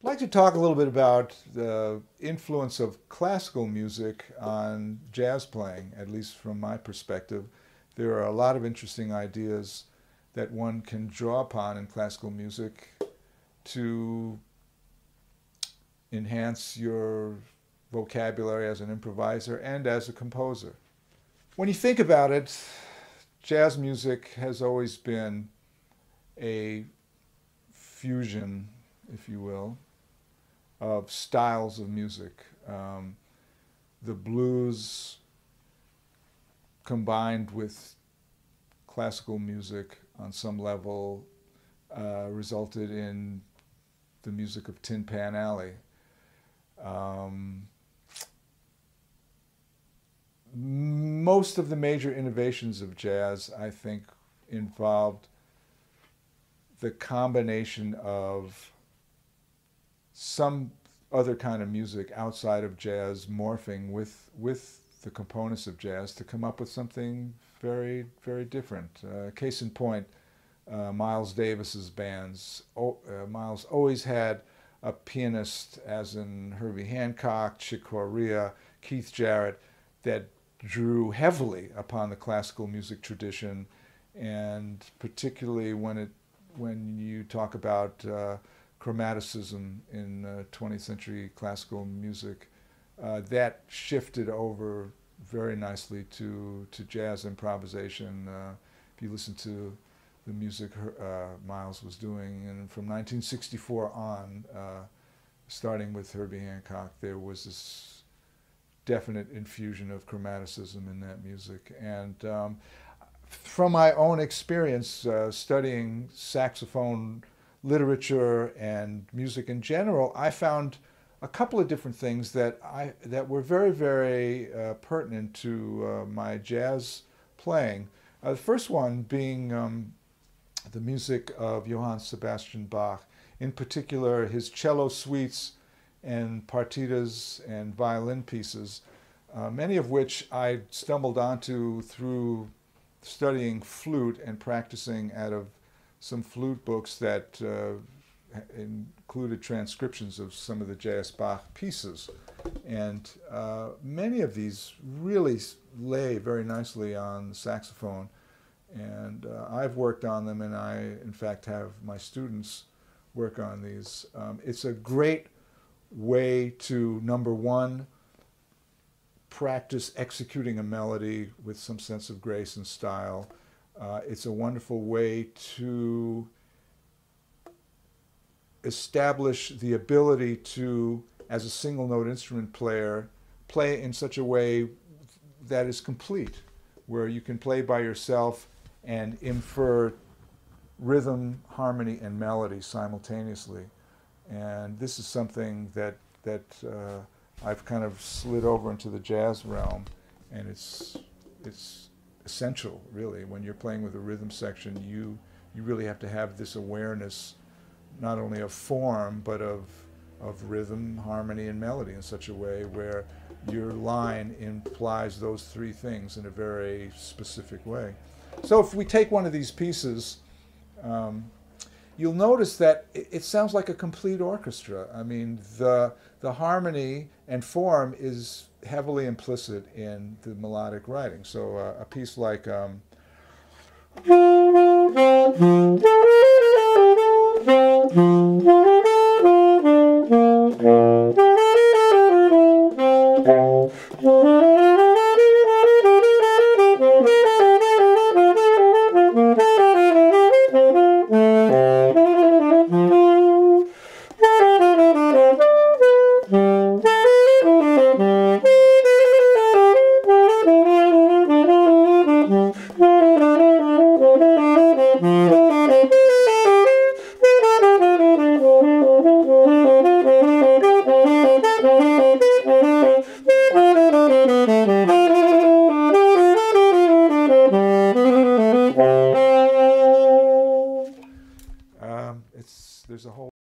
I'd like to talk a little bit about the influence of classical music on jazz playing, at least from my perspective. There are a lot of interesting ideas that one can draw upon in classical music to enhance your vocabulary as an improviser and as a composer. When you think about it, jazz music has always been a fusion, if you will, of styles of music. The blues combined with classical music on some level resulted in the music of Tin Pan Alley. Most of the major innovations of jazz, I think, involved the combination of some other kind of music outside of jazz morphing with the components of jazz to come up with something very, very different. Case in point, Miles Davis's bands. Miles always had a pianist, as in Herbie Hancock, Chick Corea, Keith Jarrett, that drew heavily upon the classical music tradition, and particularly when you talk about chromaticism in 20th century classical music, that shifted over very nicely to jazz improvisation. If you listen to the music Miles was doing, and from 1964 on, starting with Herbie Hancock, there was this definite infusion of chromaticism in that music. And from my own experience studying saxophone literature and music in general, I found a couple of different things that were very, very pertinent to my jazz playing. The first one being the music of Johann Sebastian Bach, in particular his cello suites and partitas and violin pieces, many of which I stumbled onto through studying flute and practicing out of some flute books that included transcriptions of some of the Jazz Bach pieces. And many of these really lay very nicely on the saxophone. And I've worked on them, and I, in fact, have my students work on these. It's a great way to, number one, practice executing a melody with some sense of grace and style. It's a wonderful way to establish the ability to, as a single note instrument player, play in such a way that is complete, where you can play by yourself and infer rhythm, harmony, and melody simultaneously. And this is something that I've kind of slid over into the jazz realm, and it's essential, really. When you're playing with a rhythm section, you really have to have this awareness, not only of form, but of rhythm, harmony, and melody in such a way where your line implies those three things in a very specific way. So if we take one of these pieces, you'll notice that it sounds like a complete orchestra. I mean, the harmony and form is heavily implicit in the melodic writing. So a piece like